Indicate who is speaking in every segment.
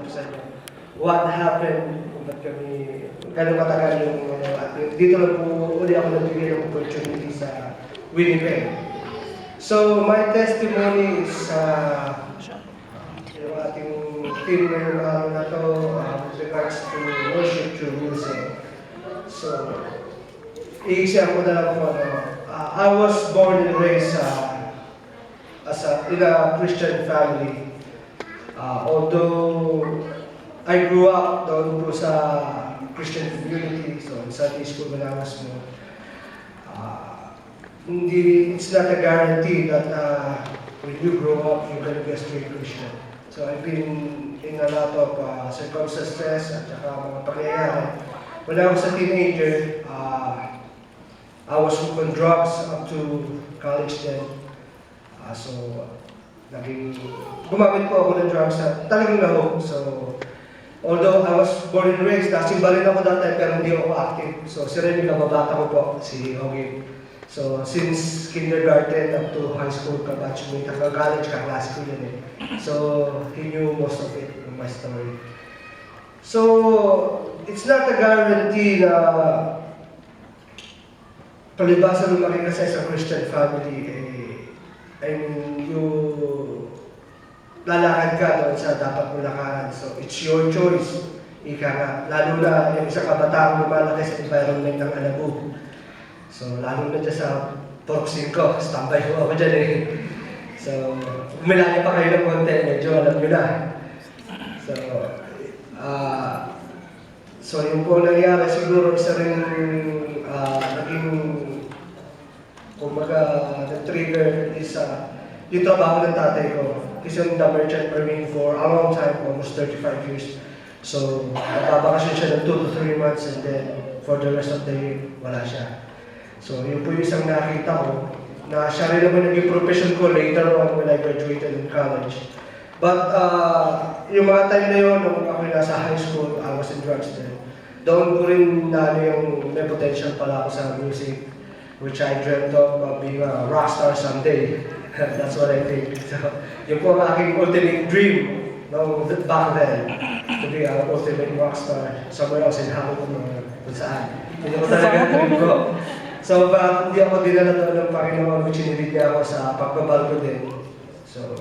Speaker 1: ko sa inyo. What happened, kung ba't kami, gano'ng katagal yung, at dito lang po uli ako nabigyan ng opportunity sa Winnipeg. So, my testimony is, yung ating team ngayong araw na to, with regards to worship through music. So, i-share ko na lang po, I was born and raised in a Christian family. Although I grew up doon po sa Christian community, so in Sunday school when I was small, it's not a guarantee that when you grow up, you're going to be a straight Christian. So I've been in a lot of circumstances at saka mga pangyayari. When I was a teenager, I was hooked on drugs up to college then. So, gumamit po ako ng drugs na talagang na-hook. So, although I was born and raised, nasimba rin ako dati pero hindi ako active. So, si Remy, kababata ko po, si Ogie. So, since kindergarten up to high school, kabatchmate, college, kaklase ko yun eh. So, he knew most of it in my story. So, it's not a guarantee na palibasa lumaki kasi sa Christian family, I mean, lalakad ka doon sa dapat mo lakaran. So, it's your choice. Ika nga. Lalo na yung isang kabataan lumalaki sa environment ng Alabu. So, lalo na dyan sa Torxin ko. Standby ko ako dyan eh. So, umilaya pa kayo ng konti. Medyo alam nyo na. So, yung po nangyari, siguro isa rin naging kumbaga, the-trigger is yung trabaho ng tatay ko. He's in the merchant marine for a long time, almost 35 years. So, nagpapakasyon siya ng 2 to 3 months and then for the rest of the year, wala siya. So, yun po yung isang nakita ko na siya rin naman naging profession ko later on when I graduated in college. But, yung mga time na yun, nung ako nasa high school, I was in drugs then. Doon ko rin na yung may potential pala ako sa music, which I dreamt of being a rock star someday. That's what I think. So, yun po ang aking ultimate dream back then, to be an ultimate rock star somewhere else in Hamilton or kung saan. Yun po talaga ang dream ko. So, hindi ako dinala doon ng Panginoon, which inilid niya ako sa pagbabal ko din. So,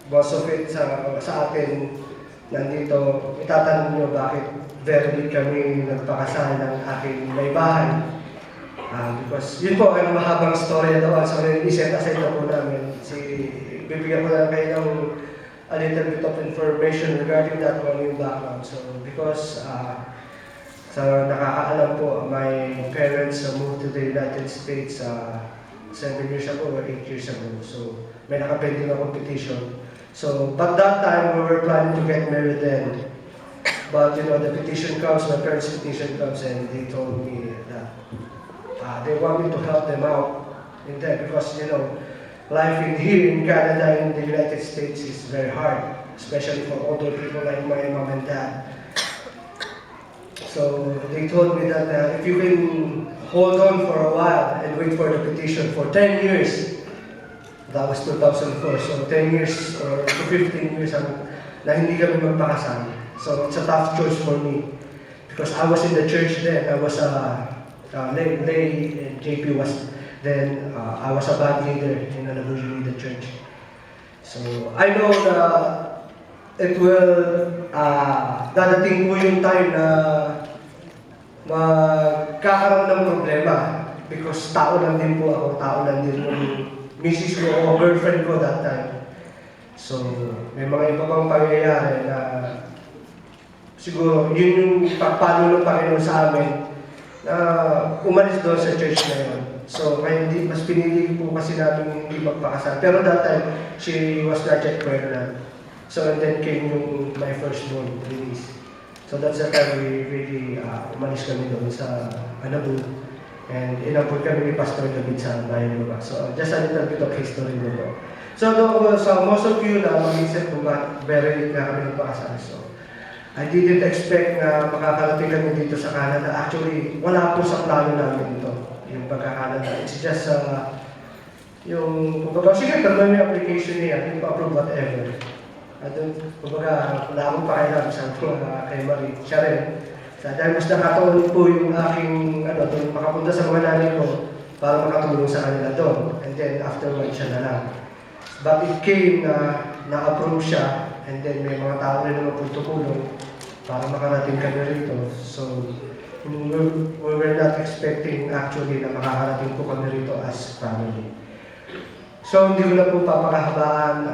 Speaker 1: most of it sa atin, nandito, itatanong niyo bakit very kami nagpakasal ng aking may bahay. Because yun po ay mahabang story daw. So, i-set aside na po namin. Bibigyan ko na kayo ng a little bit of information regarding that one yung background. So, because sa nakakaalam po, my parents moved to the United States 7 years ago or 8 years ago. So, may nakapending na competition. So, but that time, we were planning to get married then. But, you know, the petition comes, my parents' petition comes, and they told me that they want me to help them out in that because, you know, life here in Canada and the United States is very hard, especially for older people like my mom and dad. So they told me that if you can hold on for a while and wait for the petition for 10 years, that was 2004, so 10 years or 15 years na hindi kami magpakasal. So it's a tough choice for me because I was in the church then. I was lay and JP was then I was a band leader in Alabu the church. So I know that it will dadating po yung time na magkakaroon ng problema because tao lang din po ako, tao lang din yung misis ko o girlfriend ko that time. So may mga iba pang pangyayari na siguro yun yung pagpalo ng Panginoon sa amin na umalis doon sa church na yun. So, kaya mas pinili po kasi namin hindi magpakasal. Pero that time, she was not yet pregnant. So, and then came yung my firstborn release. So, that's the time we really umalis kami doon sa Anabu. And inapod kami ni Pastor David sa bayan ng Baba. So, just a little bit of history doon. So, most of you na mag-isip kung very late na kami magpakasal. So, I didn't expect na makakarating kami dito sa Canada. Actually, wala po sa plano namin ito, yung pagka-Canada. It's just, yung, kumbaga, sige, pero may application niya, yung pa-approve whatever. Kumbaga, wala akong pakialam sa kay Marie. Siya rin. Dahil mas nakataon po yung aking, doon makapunta sa mga nanay ko para makatulong sa kanila doon. And then, afterwards siya na lang. But it came na na-approve siya, and then may mga tao rin naman po tumulong para makarating kami rito. So, we were not expecting actually na makakarating po kami rito as family. So, hindi ko na po papakahabaan.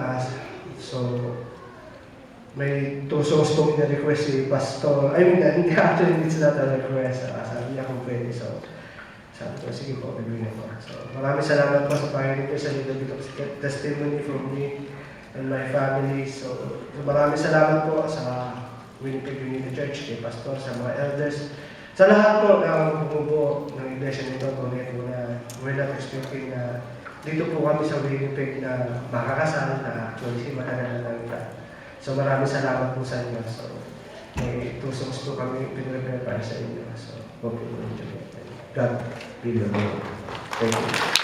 Speaker 1: May two songs pong na-request si Pastor. Hindi actually, it's not a request. Sabi niya kung pwede. So, sabi ko, sige po, gagawin ako. So, maraming salamat po sa pakinig ko sa little bit of testimony from me and my family. So maraming salamat po sa Winnipeg Unity Church, kay Pastor, sa mga elders. Sa lahat po na bumubuo ng iglesia nito, connect po na we're not expecting na dito po kami sa Winnipeg na makakasal na actually si matagal na lang. So maraming salamat po sa inyo. So may tusong po kami pinag-prepare para sa inyo. So hope you will enjoy it. God be with you. Thank you.